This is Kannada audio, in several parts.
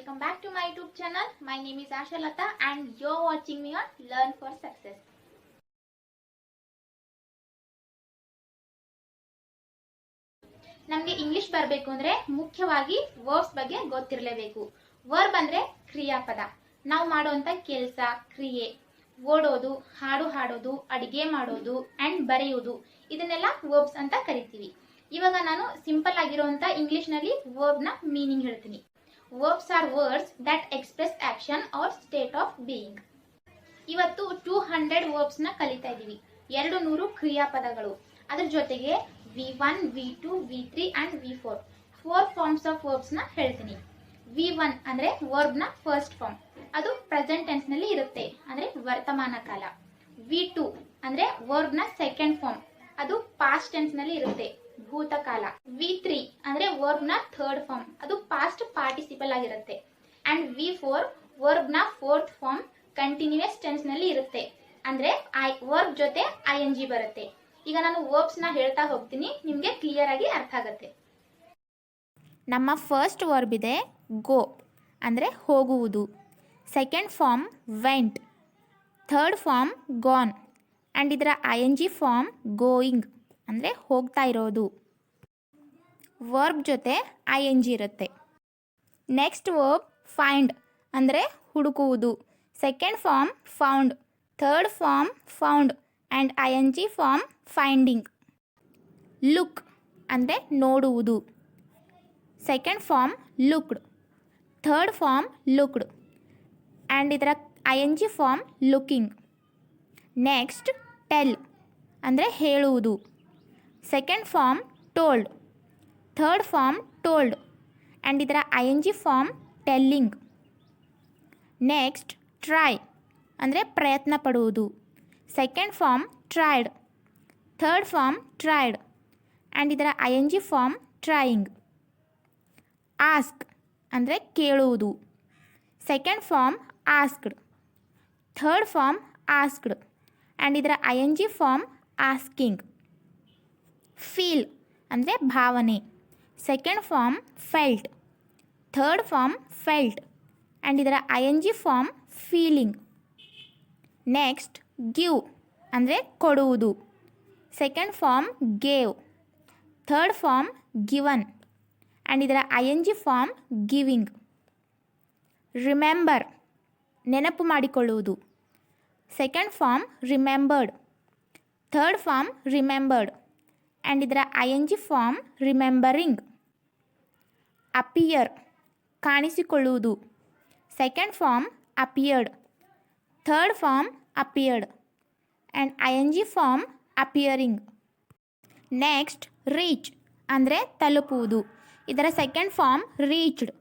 welcome back to my YouTube channel. My name is Asha Lata and you're watching me on Learn for Success. ನಮಗೆ ಇಂಗ್ಲಿಷ್ ಬರಬೇಕು ಅಂದ್ರೆ ಮುಖ್ಯವಾಗಿ ವರ್ಬ್ಸ್ ಬಗ್ಗೆ ಗೊತ್ತಿರಲೇಬೇಕು. ವರ್ಬ್ ಅಂದ್ರೆ ಕ್ರಿಯಾಪದ. ನಾವು ಮಾಡುವಂತ ಕೆಲಸ, ಕ್ರಿಯೆ, ಓಡೋದು, ಹಾಡು ಹಾಡೋದು, ಅಡಿಗೆ ಮಾಡೋದು ಅಂಡ್ ಬರೆಯೋದು, ಇದನ್ನೆಲ್ಲ ವರ್ಬ್ಸ್ ಅಂತ ಕರಿತೀವಿ. ಇವಾಗ ನಾನು ಸಿಂಪಲ್ ಆಗಿರುವಂತ ಇಂಗ್ಲಿಷ್ ನಲ್ಲಿ ವರ್ಬ್ ನ ಮೀನಿಂಗ್ ಹೇಳ್ತೀನಿ. Verbs are words that express action or state of being. ಇವತ್ತು 200 verbs ನ ಕಲಿತಾ ಇದೀವಿ. 200 ಕ್ರಿಯಾಪದಗಳು. ಅದರ ಜೊತೆಗೆ V1, V2, V3 and V4 4 forms of verbs ನ ಹೇಳ್ತೀನಿ. V1 ಅಂದ್ರೆ verb ನ ಫಸ್ಟ್ ಫಾರ್ಮ್. ಅದು ಪ್ರೆಸೆಂಟ್ ಟೆನ್ಸ್ ನಲ್ಲಿ ಇರುತ್ತೆ, ಅಂದ್ರೆ ವರ್ತಮಾನ ಕಾಲ. V2 ಅಂದ್ರೆ verb ನ ಸೆಕೆಂಡ್ ಫಾರ್ಮ್. ಅದು ಪಾಸ್ಟ್ ಟೆನ್ಸ್ ನಲ್ಲಿ ಇರುತ್ತೆ, ಭೂತಕಾಲ. V3 ಅಂದ್ರೆ ವರ್ಬ್ ನ ಥರ್ಡ್ ಫಾರ್ಮ್. ಅದು ಪಾಸ್ಟ್ ಪಾರ್ಟಿಸಿಪಲ್ ಆಗಿರುತ್ತೆ. ಅಂಡ್ V4 ವರ್ಬ್ ನ ಫೋರ್ತ್ ಫಾರ್ಮ್, ಕಂಟಿನ್ಯೂಯಸ್ ಟೆನ್ಸ್ ನಲ್ಲಿ ಇರುತ್ತೆ, ಅಂದ್ರೆ ವರ್ಬ್ ಜೊತೆ ING ಬರುತ್ತೆ. ಈಗ ನಾನು ವರ್ಬ್ಸ್ ನ ಹೇಳ್ತಾ ಹೋಗ್ತೀನಿ, ನಿಮ್ಗೆ ಕ್ಲಿಯರ್ ಆಗಿ ಅರ್ಥ ಆಗುತ್ತೆ. ನಮ್ಮ ಫಸ್ಟ್ ವರ್ಬ್ ಇದೆ ಗೋ, ಅಂದರೆ ಹೋಗುವುದು. Second form went, third form gone, and ಇದರ ING ಫಾರ್ಮ್ ಗೋಯಿಂಗ್, ಅಂದರೆ ಹೋಗ್ತಾ ಇರೋದು. ವರ್ಬ್ ಜೊತೆ ING ಇರುತ್ತೆ. ನೆಕ್ಸ್ಟ್ ವರ್ಬ್ ಫೈಂಡ್, ಅಂದರೆ ಹುಡುಕುವುದು. Second form found, third form found, and ING form finding. Look ಅಂದರೆ ನೋಡುವುದು. Second form looked, third form looked, and ಇದರ ING form looking. Next tell ಅಂದರೆ ಹೇಳುವುದು. Second form told, third form told, and ಇದರ ING form telling. Next try ಅಂದರೆ ಪ್ರಯತ್ನ ಪಡುವುದು. Second form tried, third form tried, and ಇದರ ING ಫಾರ್ಮ್ ಟ್ರೈಯಿಂಗ್. ಆಸ್ಕ್ ಅಂದರೆ ಕೇಳುವುದು. Second form asked, third form asked, and ಇದರ ING ಫಾರ್ಮ್ ಆಸ್ಕಿಂಗ್. ಫೀಲ್ ಅಂದರೆ ಭಾವನೆ. Second form felt, third form felt, and ಇದರ ING form feeling. Next give ಅಂದರೆ ಕೊಡುವುದು. Second form gave, third form given, and ಇದರ ING ಫಾರ್ಮ್ ಗಿವಿಂಗ್. ರಿಮೆಂಬರ್ ನೆನಪು ಮಾಡಿಕೊಳ್ಳುವುದು. Second form remembered, third form remembered, and ಇದರ ING ಫಾರ್ಮ್ ರಿಮೆಂಬರಿಂಗ್. ಅಪಿಯರ್ ಕಾಣಿಸಿಕೊಳ್ಳುವುದು. Second form appeared, third form appeared, and ING form appearing. Next reach ಅಂದರೆ ತಲುಪುವುದು. ಇದರ second form reached,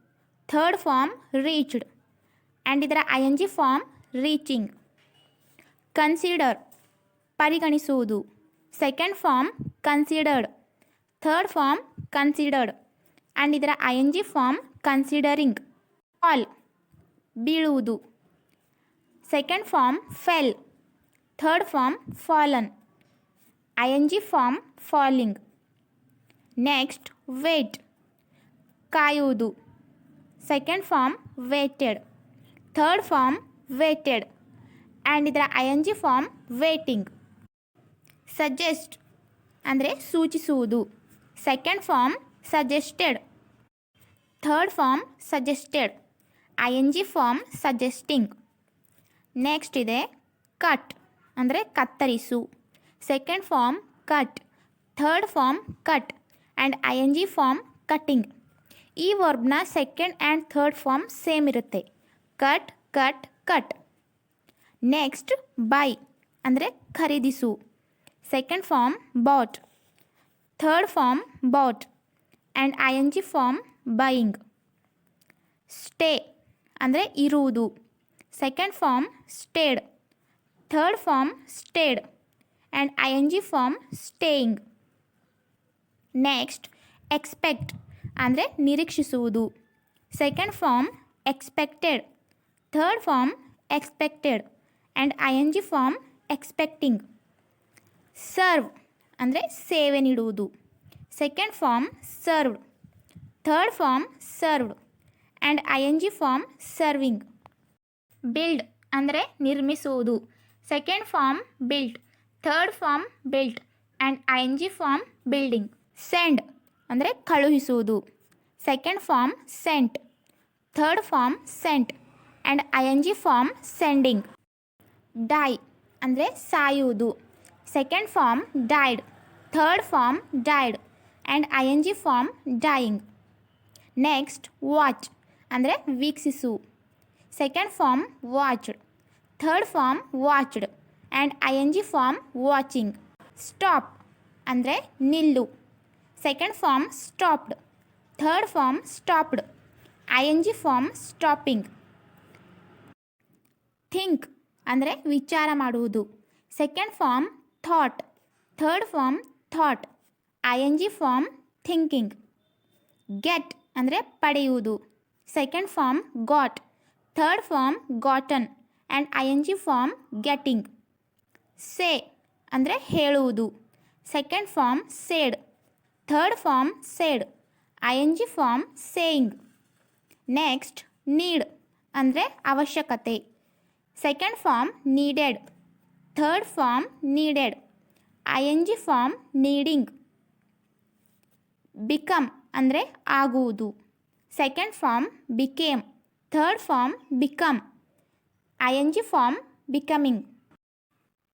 third form reached, and ಇದರ ING ಫಾರ್ಮ್ ರೀಚಿಂಗ್. ಕನ್ಸಿಡರ್ ಪರಿಗಣಿಸುವುದು. Second form considered, third form considered, and ಇದರ ING ಫಾರ್ಮ್ ಕನ್ಸಿಡರಿಂಗ್. ಫಾಲ್ ಬೀಳುವುದು. Second form fell, third form fallen, ING form falling. Next wait ಕಾಯುವುದು. Second form waited, third form waited, and ಇದರ ING ಫಾರ್ಮ್ ವೇಟಿಂಗ್. ಸಜೆಸ್ಟ್ ಅಂದರೆ ಸೂಚಿಸುವುದು. Second form suggested, third form suggested, ING form suggesting. Next ಇದೆ ಕಟ್ ಅಂದರೆ ಕತ್ತರಿಸು. Second form cut, third form cut, and ING form cutting. ಈ ವರ್ಬ್ನ second and third form same ಇರುತ್ತೆ, cut cut cut. Next buy ಅಂದರೆ ಖರೀದಿಸು. Second form bought, third form bought, and ING form buying. Stay ಅಂದರೆ ಇರುವುದು. Second form stayed, third form stayed, and ING form staying. Next expect ಅಂದರೆ ನಿರೀಕ್ಷಿಸುವುದು. Second form expected, third form expected, and ING form expecting. Serve ಅಂದರೆ ಸೇವೆ ನೀಡುವುದು. Second form served, third form served, and I N G form serving. Build ಅಂದರೆ ನಿರ್ಮಿಸುವುದು. Second form built, third form built and I N G form building. Send ಅಂದರೆ ಕಳುಹಿಸುವುದು. Second form sent, third form sent and I N G form sending. Die ಅಂದರೆ ಸಾಯುವುದು. Second form died, third form died and I N G form dying. Next watch ಅಂದರೆ ವೀಕ್ಷಿಸು. Second form watched, third form watched and I N G form watching. Stop ಅಂದರೆ ನಿಲ್ಲು. Second form stopped, third form stopped, I N G form stopping. Think ಅಂದರೆ ವಿಚಾರ ಮಾಡುವುದು. Second form thought, third form thought, I N G form thinking. Get ಅಂದರೆ ಪಡೆಯುವುದು. Second form got, third form gotten and I N G form getting. Say ಅಂದರೆ ಹೇಳುವುದು. Second form said, third form said, I N G form saying. Next need ಅಂದರೆ ಅವಶ್ಯಕತೆ. Second form needed, third form needed, I N G form needing. Become ಅಂದರೆ ಆಗುವುದು. Second form became, third form become, I N G form becoming.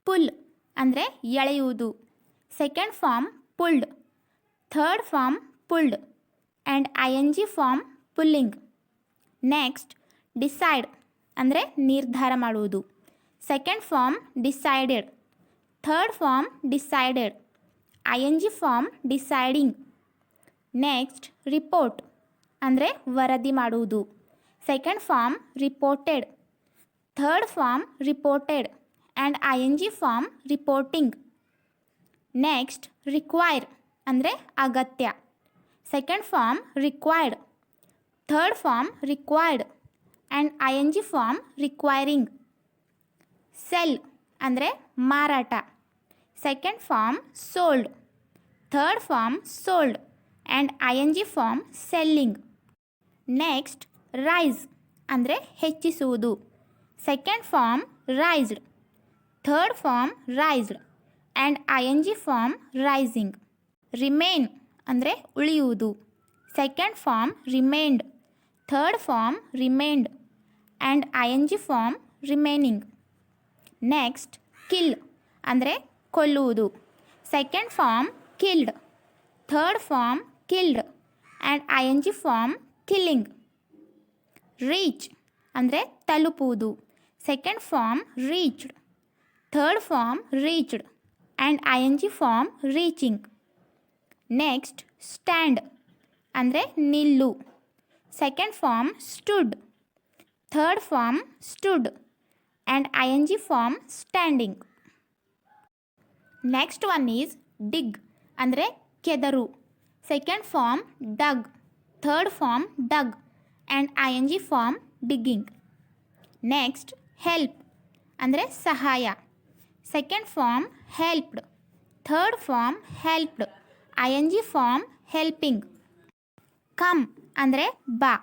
Pull ಅಂದರೆ ಎಳೆಯುವುದು. Second form pulled, third form pulled and I N G form pulling. Next decide ಅಂದರೆ ನಿರ್ಧಾರ ಮಾಡುವುದು. Second form decided, third form decided, I N G form deciding. Next report ಅಂದರೆ ವರದಿ ಮಾಡುವುದು. Second form reported, third form reported and I N G form reporting. Next require ಅಂದರೆ ಅಗತ್ಯ. Second form required, third form required and I N G form requiring. Cell ಅಂದರೆ ಮಾರಾಟ. Second form sold, third form sold and I N G form selling. Next raise ಅಂದರೆ ಹೆಚ್ಚಿಸುವುದು. Second form raised, third form raised and I N G form raising. Remain ಅಂದರೆ ಉಳಿಯುವುದು. Second form remained, third form remained and I N G form remaining. Next kill ಅಂದರೆ ಕೊಲ್ಲುವುದು. Second form killed, third form killed and I N G form killing. Reach ಅಂದರೆ ತಲುಪುವುದು. Second form reached, third form reached and I N G form reaching. Next stand ಅಂದರೆ ನಿಲ್ಲು. Second form stood, third form stood and I N G form standing. Next one is dig ಅಂದರೆ ಕೆದರು. Second form dug, third form dug and I N G form digging. Next help ಅಂದರೆ ಸಹಾಯ. Second form helped, third form helped, I N G form helping. Come ಅಂದರೆ ಬಾ.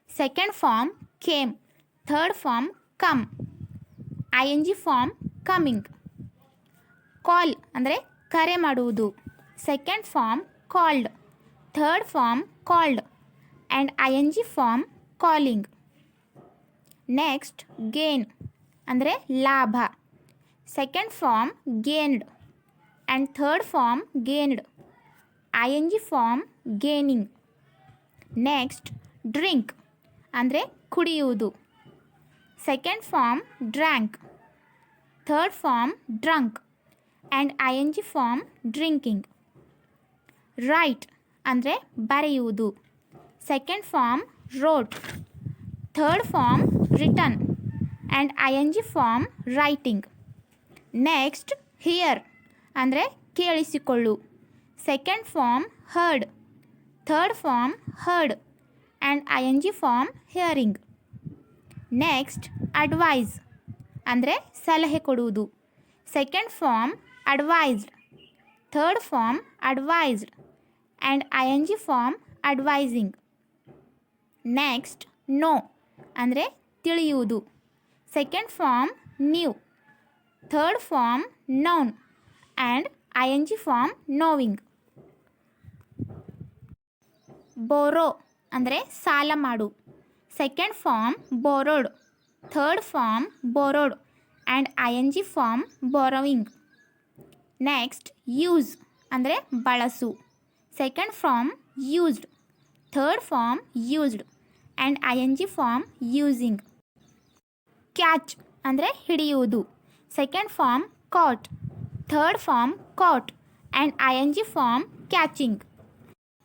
Second form came, third form come, I N G form coming. ಕಾಲ್ ಅಂದರೆ ಕರೆ ಮಾಡುವುದು. Second form called, third form called and I N G form calling. Next gain ಅಂದರೆ ಲಾಭ. Second form gained and third form gained, I N G form gaining. Next drink ಅಂದರೆ ಕುಡಿಯುವುದು. Second form drank, third form drunk and I N G form drinking. Write ಅಂದರೆ ಬರೆಯುವುದು. Second form wrote, third form written and I N G form writing. Next hear ಅಂದರೆ ಕೇಳಿಸಿಕೊಳ್ಳು. Second form heard, third form heard and I N G form hearing. Next advise ಅಂದರೆ ಸಲಹೆ ಕೊಡುವುದು. Second form advised, third form advised and I N G form advising. Next know ಅಂದರೆ ತಿಳಿಯುವುದು. Second form knew. Third form known and ING form knowing. Borrow ಅಂದರೆ ಸಾಲ ಮಾಡು. Second form borrowed. Third form borrowed and ING form borrowing. Next use ಅಂದರೆ ಬಳಸು. Second form used. Third form used and ING form using. Catch ಅಂದರೆ ಹಿಡಿಯುವುದು. Second form caught. Third form caught and ING form catching.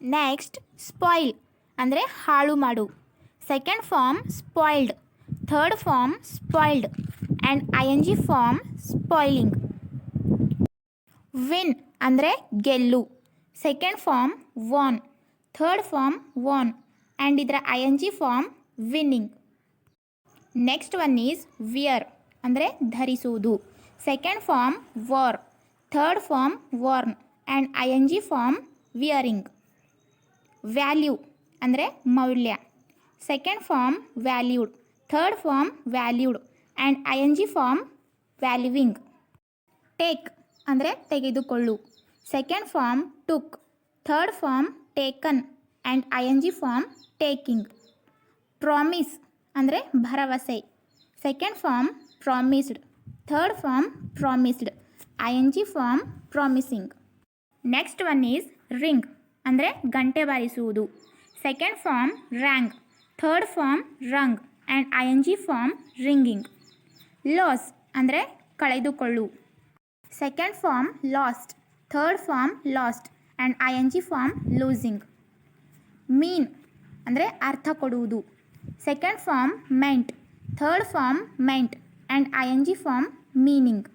Next spoil ಅಂದರೆ ಹಾಳು ಮಾಡು. Second form spoiled. Third form spoiled and ING form spoiling. Win ಅಂದರೆ ಗೆಲ್ಲು. Second form won. Third form won and ಇದರ ING form winning. Next one is wear ಅಂದರೆ ಧರಿಸುವುದು. Second form wore. Third form worn and ING form wearing. Value ಅಂದರೆ ಮೌಲ್ಯ. Second form valued. Third form valued and ING form valuing. Take ಅಂದರೆ ತೆಗೆದುಕೊಳ್ಳು. Second form took. Third form taken and ING form taking. Promise ಅಂದರೆ ಭರವಸೆ. Second form promised. Third form promised ING form promising. Next one is ring ಅಂದರೆ ಗಂಟೆ ಬಾರಿಸುವುದು. Second form rang. Third form Rang and ING form ringing. Lose ಅಂದರೆ ಕಳೆದುಕೊಳ್ಳು. Second form lost. Third form lost and ING form losing. Mean ಅಂದರೆ ಅರ್ಥ ಕೊಡುವುದು. Second form meant. Third form meant and ING form meaning.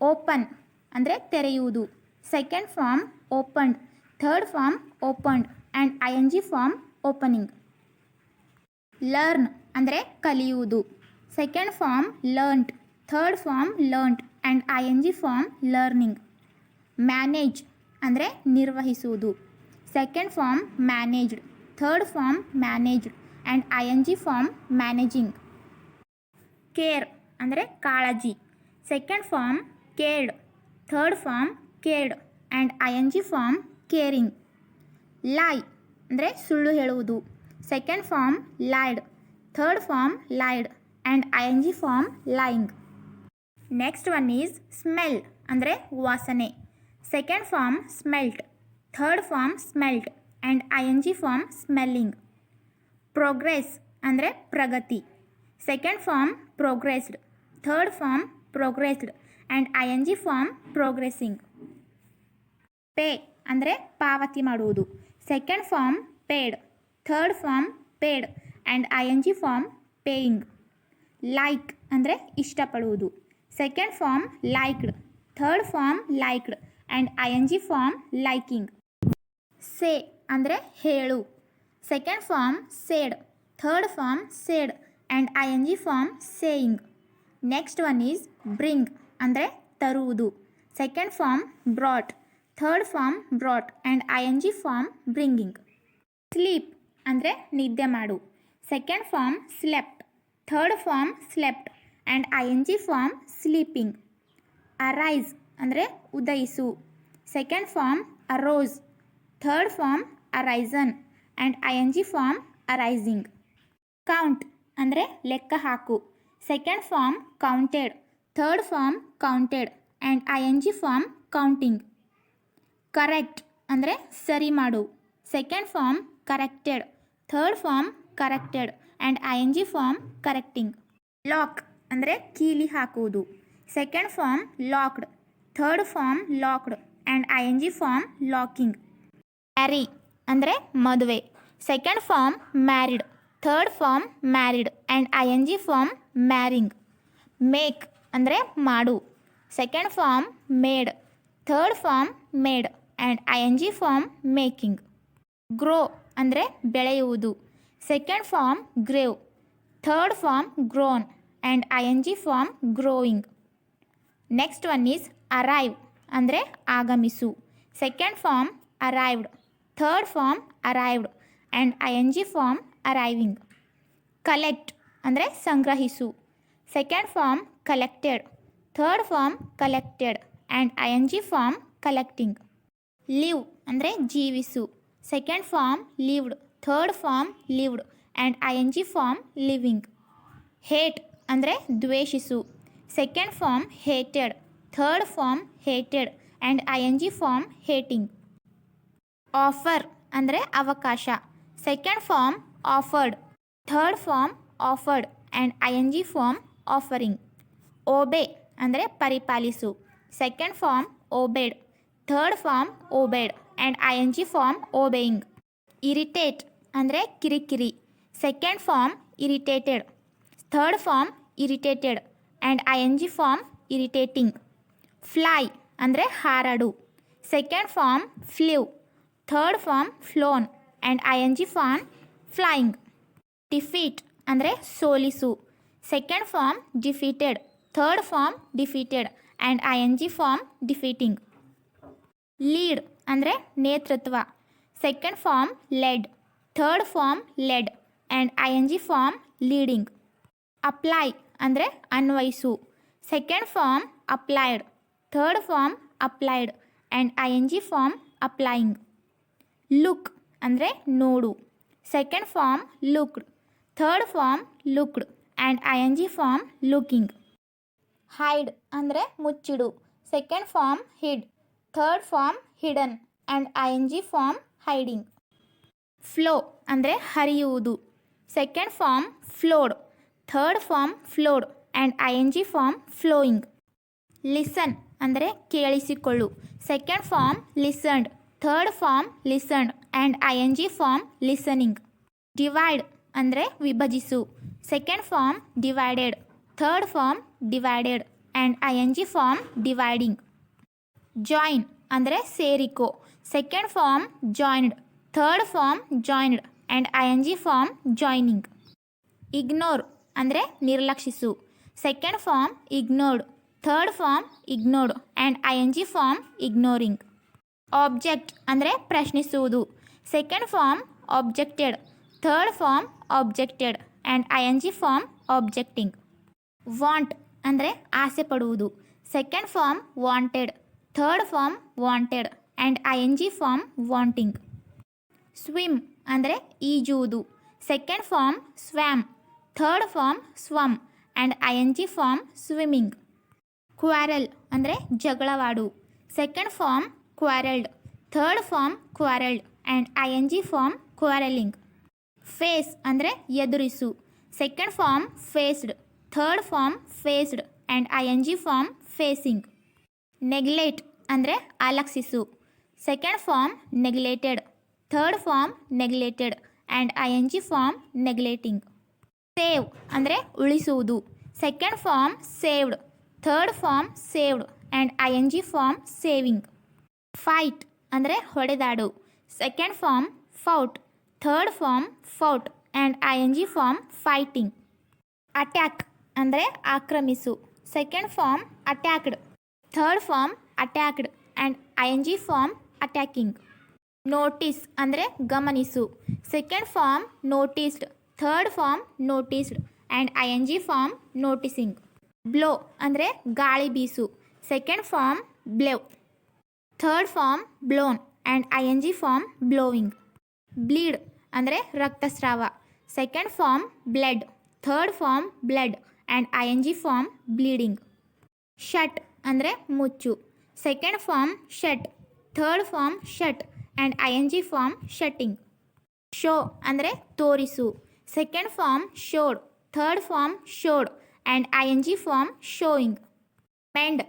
Open ಅಂದರೆ ತೆರೆಯುವುದು. Second form opened. Third form opened and ING form opening. Learn ಅಂದರೆ ಕಲಿಯುವುದು. Second form learned. Third form learned and ING form learning. Manage ಅಂದರೆ ನಿರ್ವಹಿಸುವುದು. Second form managed. Third form managed and ING form managing. Care ಅಂದರೆ ಕಾಳಜಿ. Second form cared. Third form cared and ING form caring. Lie ಅಂದರೆ ಸುಳ್ಳು ಹೇಳುವುದು. Second form lied. Third form lied and ING form lying. Next one is smell ಅಂದರೆ ವಾಸನೆ. Second form smelt. Third form smelt and ING form smelling. Progress ಅಂದರೆ ಪ್ರಗತಿ. Second form progressed. Third form progressed and ING form progressing. Pay ಅಂದರೆ ಪಾವತಿ ಮಾಡುವುದು. Second form paid. Third form paid and ING form paying. Like ಅಂದರೆ ಇಷ್ಟಪಡುವುದು. Second form liked. Third form liked and ING form liking. Say ಅಂದರೆ ಹೇಳು. Second form said. Third form said and ING form saying. Next one is bring ಅಂದರೆ ತರುವುದು. Second form brought. Third form brought and ING form bringing. Sleep ಅಂದರೆ ನಿದ್ದೆ ಮಾಡು. Second form slept. Third form slept and ING form sleeping. Arise ಅಂದರೆ ಉದಯಿಸು. Second form arose. Third form arisen and ING form arising. Count ಅಂದರೆ ಲೆಕ್ಕ ಹಾಕು. Second form counted. Third form counted and ING form counting. Correct ಅಂದರೆ ಸರಿ ಮಾಡು. Second form corrected. Third form corrected and ING form correcting. Lock ಅಂದರೆ ಕೀಲಿ ಹಾಕುವುದು. Second form locked. Third form locked and ING form locking. Marry ಅಂದರೆ ಮದುವೆ. Second form married. Third form married and ING form marrying. Make ಅಂದರೆ ಮಾಡು. Second form made. Third form made and ING form making. Grow ಅಂದರೆ ಬೆಳೆಯುವುದು. Second form grew. Third form grown and ING form growing. Next one is arrive ಅಂದರೆ ಆಗಮಿಸು. Second form arrived. Third form arrived and ING form arriving. Collect ಅಂದರೆ ಸಂಗ್ರಹಿಸು. Second form collected. Third form collected and I N G form collecting. Live ಅಂದರೆ ಜೀವಿಸು. Second form lived. Third form lived and I N G form living. Hate ಅಂದರೆ ದ್ವೇಷಿಸು. Second form hated. Third form hated and I N G form hating. Offer ಅಂದರೆ ಅವಕಾಶ. Second form offered. Third form offered and I N G form offering. Obey ಅಂದರೆ ಪರಿಪಾಲಿಸು. Second form obeyed. Third form obeyed and I N G form obeying. Irritate ಅಂದರೆ ಕಿರಿಕಿರಿ. Second form irritated. Third form irritated and I N G form irritating. Fly ಅಂದರೆ ಹಾರಾಡು. Second form flew. Third form flown and I N G form flying. Defeat ಅಂದರೆ ಸೋಲಿಸು. Second form defeated. Third form defeated and I N G form defeating. Lead ಅಂದರೆ ನೇತೃತ್ವ. Second form led. Third form led and I N G form leading. Apply ಅಂದರೆ ಅನ್ವಯಿಸು. Second form applied. Third form applied and I N G form applying. Look ಅಂದರೆ ನೋಡು. Second form looked. Third form looked and I N G form looking. Hide ಅಂದರೆ ಮುಚ್ಚಿಡು. Second form hid. Third form hidden and I N G form hiding. Flow ಅಂದರೆ ಹರಿಯುವುದು. Second form flowed. Third form flowed and I N G form flowing. Listen ಅಂದರೆ ಕೇಳಿಸಿಕೊಳ್ಳು. Second form listened. Third form listened and I N G form listening. Divide ಅಂದರೆ ವಿಭಜಿಸು. Second form divided. Third form divided and I N G form dividing. Join ಅಂದರೆ ಸೇರಿಕೋ. Second form joined. Third form joined and I N G form joining. Ignore ಅಂದರೆ ನಿರ್ಲಕ್ಷಿಸು. Second form ignored. Third form ignored and I N G form ignoring. Object ಅಂದರೆ ಪ್ರಶ್ನಿಸುವುದು. Second form objected. Third form objected and I N G form objecting. Want ಅಂದರೆ ಆಸೆ ಪಡುವುದು. Second form wanted. Third form wanted and I N G form wanting. Swim ಅಂದರೆ ಈಜುವುದು. Second form swam. Third form swum and I N G form swimming. Quarrel ಅಂದರೆ ಜಗಳವಾಡು. Second form quarrelled. Third form quarrelled and I N G form quarrelling. Face ಅಂದರೆ ಎದುರಿಸು. Second form faced. Third form faced and I N G form facing. Neglect ಅಂದರೆ ಅಲಕ್ಷಿಸು. Second form neglected. Third form neglected and I N G form neglecting. Save ಅಂದರೆ ಉಳಿಸುವುದು. Second form saved. Third form saved and I N G form saving. Fight ಅಂದರೆ ಹೊಡೆದಾಡು. Second form fought. Third form fought and I N G form fighting. Attack ಅಂದರೆ ಆಕ್ರಮಿಸು. Second form attacked. Third form attacked and I N G form attacking. Notice ಅಂದರೆ ಗಮನಿಸು. Second form noticed. Third form noticed and I N G form noticing. Blow ಅಂದರೆ ಗಾಳಿ ಬೀಸು. Second form blew. Third form blown and I N G form blowing. Bleed ಅಂದರೆ ರಕ್ತಸ್ರಾವ. Second form blood. Third form bled and I N G form bleeding. Shut ಅಂದರೆ ಮುಚ್ಚು. Second form shut. Third form shut and I N G form shutting. Show ಅಂದರೆ ತೋರಿಸು. Second form showed. Third form showed and I N G form showing. Mend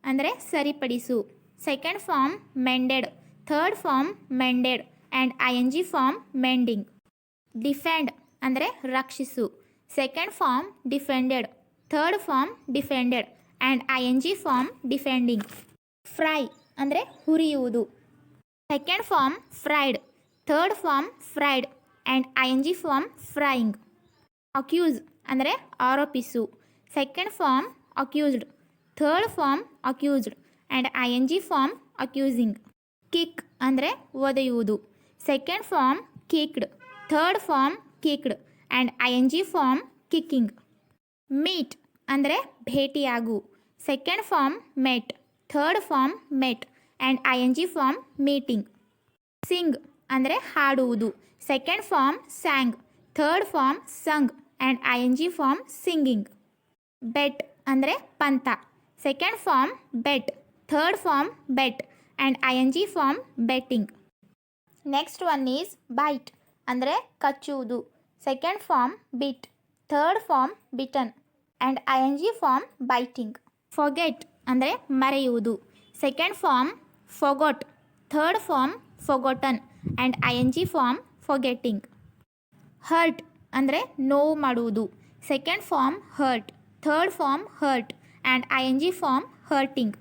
ಅಂದರೆ ಸರಿಪಡಿಸು. Second form mended. Third form mended and I N G form mending. Defend ಅಂದರೆ ರಕ್ಷಿಸು. Second form defended. Third form defended and I N G form defending. Fry ಅಂದರೆ ಹುರಿಯುವುದು. Second form fried. Third form fried and I N G form frying. Accuse ಅಂದರೆ ಆರೋಪಿಸು. Second form accused. Third form accused and I N G form accusing. Kick ಅಂದರೆ ಒದೆಯುವುದು. Second form kicked. Third form kicked and I N G form kicking. Meet ಅಂದರೆ ಭೇಟಿಯಾಗು. Second form met, third form met and I N G form meeting. Sing ಅಂದರೆ ಹಾಡುವುದು. Second form sang, third form sung and I N G form singing. Bet ಅಂದರೆ ಪಂತ. Second form bet, third form bet and I N G form betting. Next one is bite ಅಂದರೆ ಕಚ್ಚುವುದು. Second form bit, third form bitten and I N G form biting. Forget ಅಂದರೆ ಮರೆಯುವುದು. Second form forgot, third form forgotten and I N G form forgetting. Hurt ಅಂದರೆ ನೋವು ಮಾಡುವುದು. Second form hurt, third form hurt and I N G form hurting.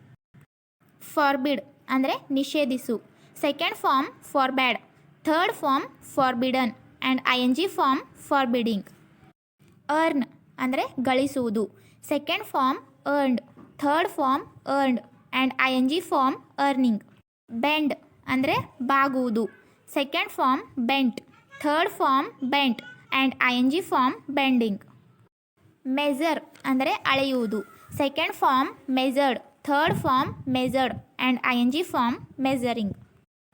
Forbid ಅಂದರೆ ನಿಷೇಧಿಸು. Second form forbade, third form forbidden and I N G form forbidding. Earn ಅಂದರೆ ಗಳಿಸುವುದು. Second form earned, third form earned and I N G form earning. Bend ಅಂದರೆ ಬಾಗುವುದು. Second form bent, third form bent and I N G form bending. Measure ಅಂದರೆ ಅಳೆಯುವುದು. Second form measured, third form measured and I N G form measuring.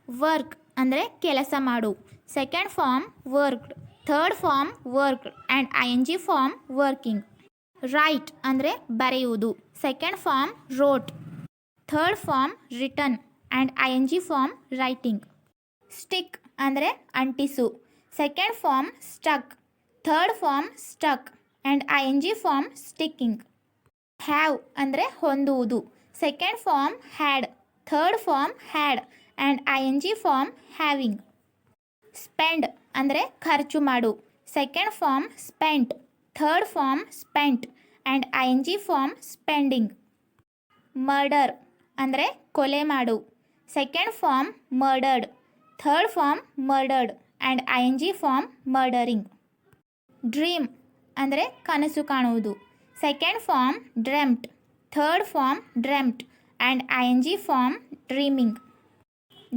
Work ಅಂದರೆ ಕೆಲಸ ಮಾಡು. Second form worked, third form worked and I N G form working. Write ಅಂದರೆ ಬರೆಯುವುದು. Second form wrote, third form written and I N G form writing. Stick ಅಂದರೆ ಅಂಟಿಸು. Second form stuck, third form stuck and I N G form sticking. Have ಅಂದರೆ ಹೊಂದುವುದು. Second form had, third form had and I N G form having. Spend ಅಂದರೆ ಖರ್ಚು ಮಾಡು. Second form spent, third form spent and I N G form spending. Murder ಅಂದರೆ ಕೊಲೆ ಮಾಡು. Second form murdered, third form murdered and I N G form murdering. Dream ಅಂದರೆ ಕನಸು ಕಾಣುವುದು. Second form dreamt, third form dreamt and I N G form dreaming.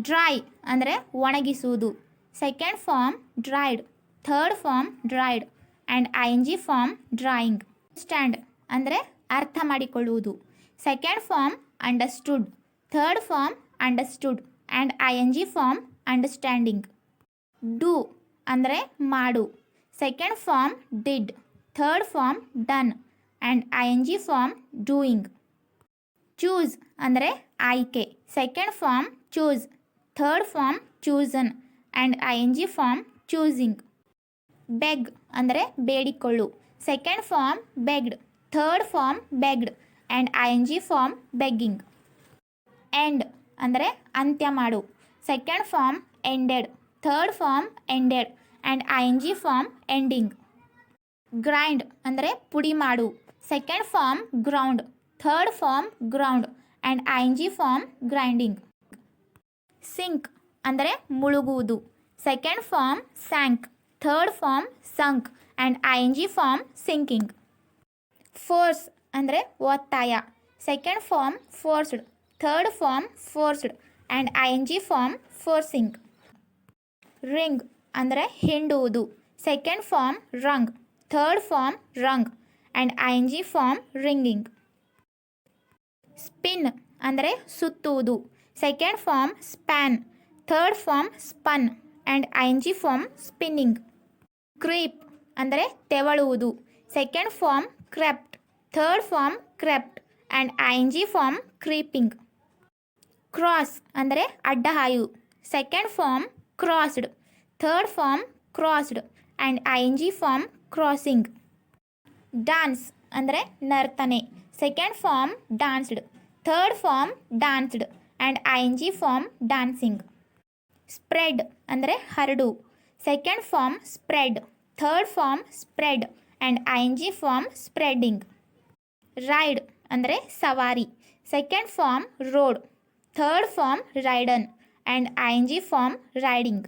Dry ಅಂದರೆ ಒಣಗಿಸುವುದು. Second form dried, third form dried and I N G form drying. Stand ಅಂದರೆ ಅರ್ಥ ಮಾಡಿಕೊಳ್ಳುವುದು. Second form understood, third form understood and I N G form understanding. Do ಅಂದರೆ ಮಾಡು. Second form did, third form done and I N G form doing. Choose ಅಂದರೆ ಆಯ್ಕೆ. Second form choose, third form chosen and I N G form choosing. Beg ಅಂದರೆ ಬೇಡಿಕೊಳ್ಳು. Second form begged, third form begged and I N G form begging. End ಅಂದರೆ ಅಂತ್ಯ ಮಾಡು. Second form ended, third form ended and I N G form ending. Grind ಅಂದರೆ ಪುಡಿ ಮಾಡು. Second form ground, third form ground and I N G form grinding. Sink ಅಂದರೆ ಮುಳುಗುವುದು. Second form shank, third form sunk and I N G form sinking. Force ಅಂದರೆ ಒತ್ತಾಯ. Second form forced, third form forced and I N G form forcing. Wring ಅಂದರೆ ಹಿಂಡುವುದು. Second form wrung, third form Rang and I N G form wringing. Spin ಅಂದರೆ ಸುತ್ತುವುದು. Second form span, third form spun and I N G form spinning. Creep ಅಂದರೆ ತೆವಳುವುದು. Second form crept, third form crept and I N G form creeping. Cross ಅಂದರೆ ಅಡ್ಡ ಹಾಯು. Second form crossed, third form crossed and I N G form crossing. Dance ಅಂದರೆ ನರ್ತನೆ. Second form danced, third form danced and I N G form dancing. Spread ಅಂದರೆ ಹರಡು. Second form spread, third form spread and I N G form spreading. Ride ಅಂದರೆ ಸವಾರಿ. Second form rode, third form ridden and I N G form riding.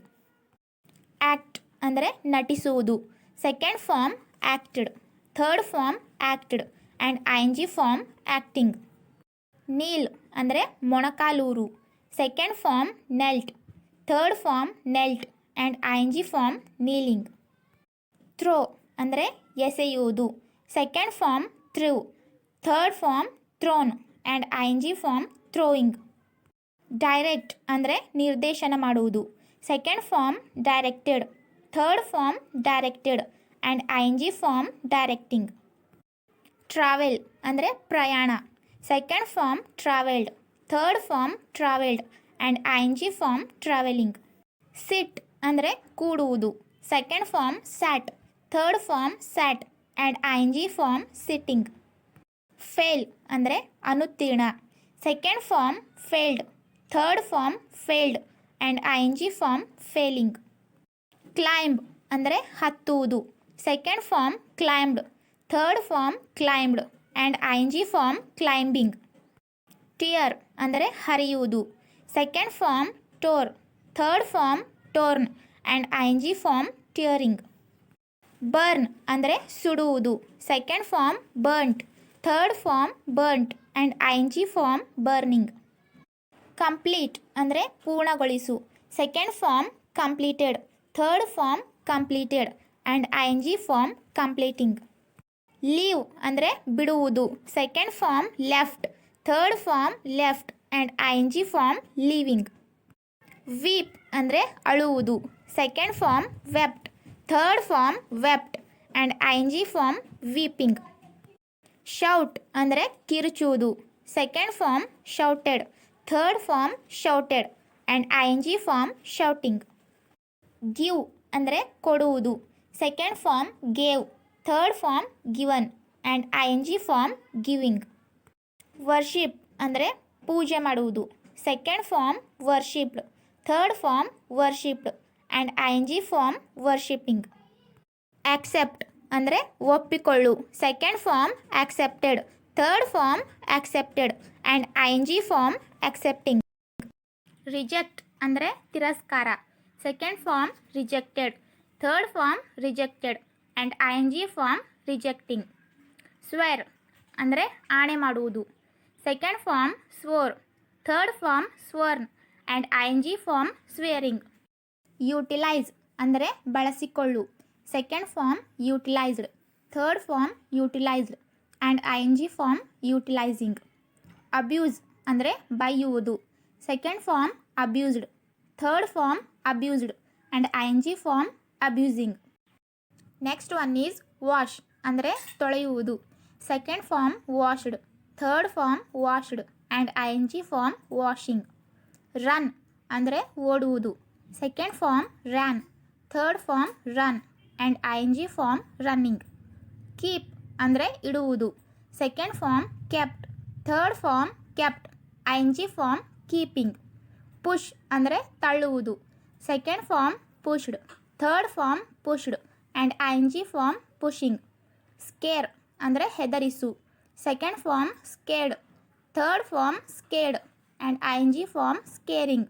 Act ಅಂದರೆ ನಟಿಸುವುದು. Second form acted, third form acted and I N G form acting. Kneel ಅಂದರೆ ಮೊಣಕಾಲೂರು. Second form knelt, third form knelt and I N G form kneeling. Throw ಅಂದರೆ ಎಸೆಯುವುದು. Second form threw. Third form thrown and I N G form throwing. Direct ಅಂದರೆ ನಿರ್ದೇಶನ ಮಾಡುವುದು. Second form directed. Third form directed and I N G form directing. Travel ಅಂದರೆ ಪ್ರಯಾಣ. Second form travelled. Third form travelled and I N G form travelling. Sit ಅಂದರೆ ಕೂಡುವುದು. Second form sat. Third form sat and I N G form sitting. Fail ಅಂದರೆ ಅನುತ್ತೀರ್ಣ. Second form failed. Third form failed and I N G form failing. Climb ಅಂದರೆ ಹತ್ತುವುದು. Second form climbed. Third form climbed and I N G form climbing. Tear ಅಂದರೆ ಹರಿಯುವುದು. Second form tore. Third form torn and I N G form tearing. Burn ಅಂದರೆ ಸುಡುವುದು. Second form burnt. Third form burnt and I N G form burning. Complete ಅಂದರೆ ಪೂರ್ಣಗೊಳಿಸು. Second form completed. Third form completed and I N G form completing. Leave ಅಂದರೆ ಬಿಡುವುದು. Second form left. Third form left and I N G form leaving. Weep ಅಂದರೆ ಅಳುವುದು. Second form wept. Third form wept and I N G form weeping. Shout ಅಂದರೆ ಕಿರುಚುವುದು. Second form shouted. Third form shouted and I N G form shouting. Give ಅಂದರೆ ಕೊಡುವುದು. Second form gave. Third form given and I N G form giving. Worship ಅಂದರೆ ಪೂಜೆ ಮಾಡುವುದು. Second form worshipped. Third form worshipped and I N G form worshipping. Accept ಅಂದರೆ ಒಪ್ಪಿಕೊಳ್ಳು. Second form accepted. Third form accepted and I N G form accepting. Reject ಅಂದರೆ ತಿರಸ್ಕಾರ. Second form rejected. Third form rejected and I N G form rejecting. Swear ಅಂದರೆ ಆಣೆ ಮಾಡುವುದು. Second form swore. Third form sworn and I N G form swearing. Utilise ಅಂದರೆ ಬಳಸಿಕೊಳ್ಳು. Second form utilised. Third form utilised and I N G form utilising. Abuse ಅಂದರೆ ಬೈಯುವುದು. Second form abused. Third form abused and I N G form abusing. Next one is wash ಅಂದರೆ ತೊಳೆಯುವುದು. Second form washed. Third form washed and I N G form washing. Run ಅಂದರೆ ಓಡುವುದು. Second form ran. Third form run and I N G form running. Keep ಅಂದರೆ ಇಡುವುದು. Second form kept. Third form kept I N G form keeping. Push ಅಂದರೆ ತಳ್ಳುವುದು. Second form pushed. Third form pushed and I N G form pushing. Scare ಅಂದರೆ ಹೆದರಿಸು. Second form scared. Third form scared and I N G form scaring.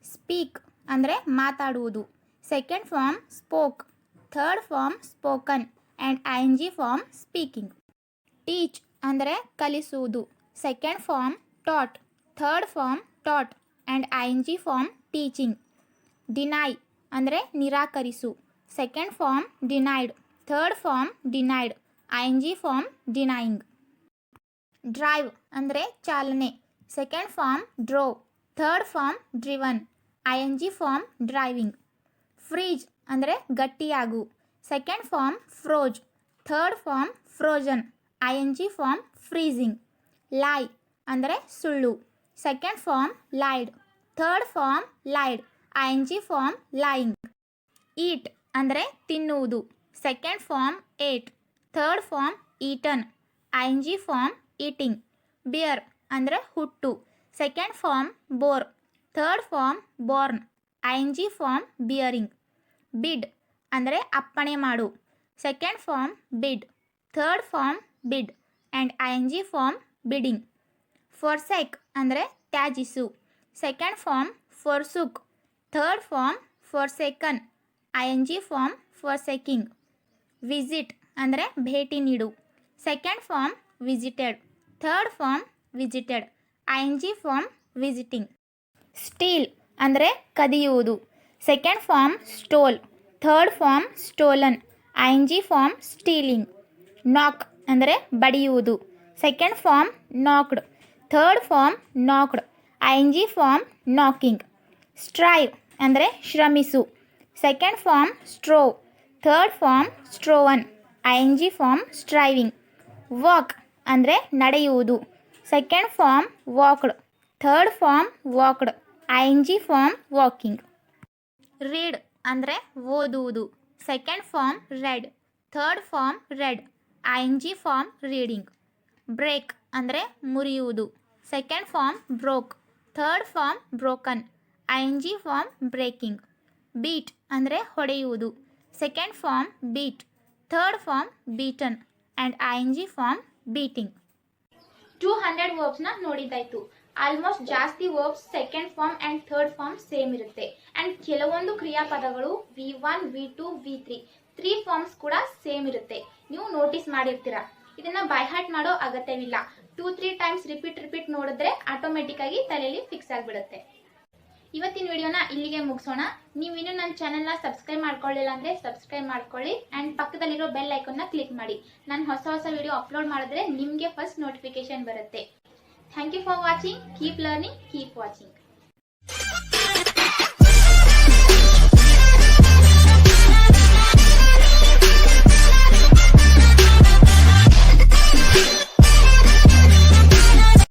Speak ಅಂದರೆ ಮಾತಾಡುವುದು. Second form spoke. Third form spoken and I N G form speaking. Teach ಅಂದರೆ ಕಲಿಸುವುದು. Second form taught. Third form taught and I N G form teaching. Deny ಅಂದರೆ ನಿರಾಕರಿಸು. Second form denied. Third form denied I N G form denying. Drive ಅಂದರೆ ಚಾಲನೆ. Second form drove. Third form driven I N G form driving. Freeze ಅಂದರೆ ಗಟ್ಟಿಯಾಗು. Second form froze. Third form frozen I N G form freezing. Lie ಅಂದರೆ ಸುಳ್ಳು. Second form lied. Third form lied I N G form lying. Eat ಅಂದರೆ ತಿನ್ನುವುದು. Second form ate. Third form eaten I N G form eating. Bear ಅಂದರೆ ಹುಟ್ಟು. Second form bore. Third form borne I N G form bearing. Bid ಅಂದರೆ ಅಪ್ಪಣೆ ಮಾಡು. Second form bid. Third form bid and I N G form bidding. Forsake ಅಂದರೆ ತ್ಯಾಜಿಸು. Second form forsook. Third form forsaken I N G form forsaking. Visit ಅಂದರೆ ಭೇಟಿ ನೀಡು. Second form visited. Third form visited I N G form visiting. Steal ಅಂದರೆ ಕದಿಯುವುದು. Second form stole. Third form stolen ING form stealing. Knock ಅಂದರೆ ಬಡಿಯುವುದು. Second form knocked. Third form knocked. ING form knocking. Strive ಅಂದರೆ ಶ್ರಮಿಸು. Second form strove. Third form striven. ING form striving. Walk ಅಂದರೆ ನಡೆಯುವುದು. Second form walked. Third form walked. ING form walking. Read ಅಂದರೆ ಓದುವುದು. Second form read. Third form read. ING form reading. Break ಅಂದರೆ ಮುರಿಯುವುದು. Second form broke. Third form broken. ING form breaking. Beat ಅಂದರೆ ಹೊಡೆಯುವುದು. Second form beat. Third form beaten and ING form beating. 200 ವರ್ಬ್ಸ್ನ ನೋಡಿದ್ದಾಯ್ತು. ಆಲ್ಮೋಸ್ಟ್ ಜಾಸ್ತಿ verbs second form and third form same ಇರುತ್ತೆ. ಆ್ಯಂಡ್ ಕೆಲವೊಂದು ಕ್ರಿಯಾಪದಗಳು V1, V2, V3 3 ಫಾರ್ಮ್ಸ್ ಕೂಡ ಸೇಮ್ ಇರುತ್ತೆ. ನೀವು ನೋಟಿಸ್ ಮಾಡಿರ್ತೀರಾ. ಇದನ್ನ ಬೈ ಹಾರ್ಟ್ ಮಾಡೋ ಅಗತ್ಯವಿಲ್ಲ. 2-3 ಟೈಮ್ಸ್ ರಿಪೀಟ್ ನೋಡಿದ್ರೆ ಆಟೋಮೆಟಿಕ್ ಆಗಿ ತಲೆಯಲ್ಲಿ ಫಿಕ್ಸ್ ಆಗಿಬಿಡುತ್ತೆ. ಇವತ್ತಿನ ವಿಡಿಯೋನ ಇಲ್ಲಿಗೆ ಮುಗಿಸೋಣ. ನೀವು ಇನ್ನೂ ನನ್ನ ಚಾನೆಲ್ನ ಸಬ್ಸ್ಕ್ರೈಬ್ ಮಾಡ್ಕೊಳ್ಳಿಲ್ಲ ಅಂದರೆ ಸಬ್ಸ್ಕ್ರೈಬ್ ಮಾಡ್ಕೊಳ್ಳಿ ಆ್ಯಂಡ್ ಪಕ್ಕದಲ್ಲಿರೋ ಬೆಲ್ ಐಕನ್ನ ಕ್ಲಿಕ್ ಮಾಡಿ. ನಾನು ಹೊಸ ವಿಡಿಯೋ ಅಪ್ಲೋಡ್ ಮಾಡಿದ್ರೆ ನಿಮಗೆ ಫಸ್ಟ್ ನೋಟಿಫಿಕೇಶನ್ ಬರುತ್ತೆ. Thank you for watching. Keep learning, keep watching.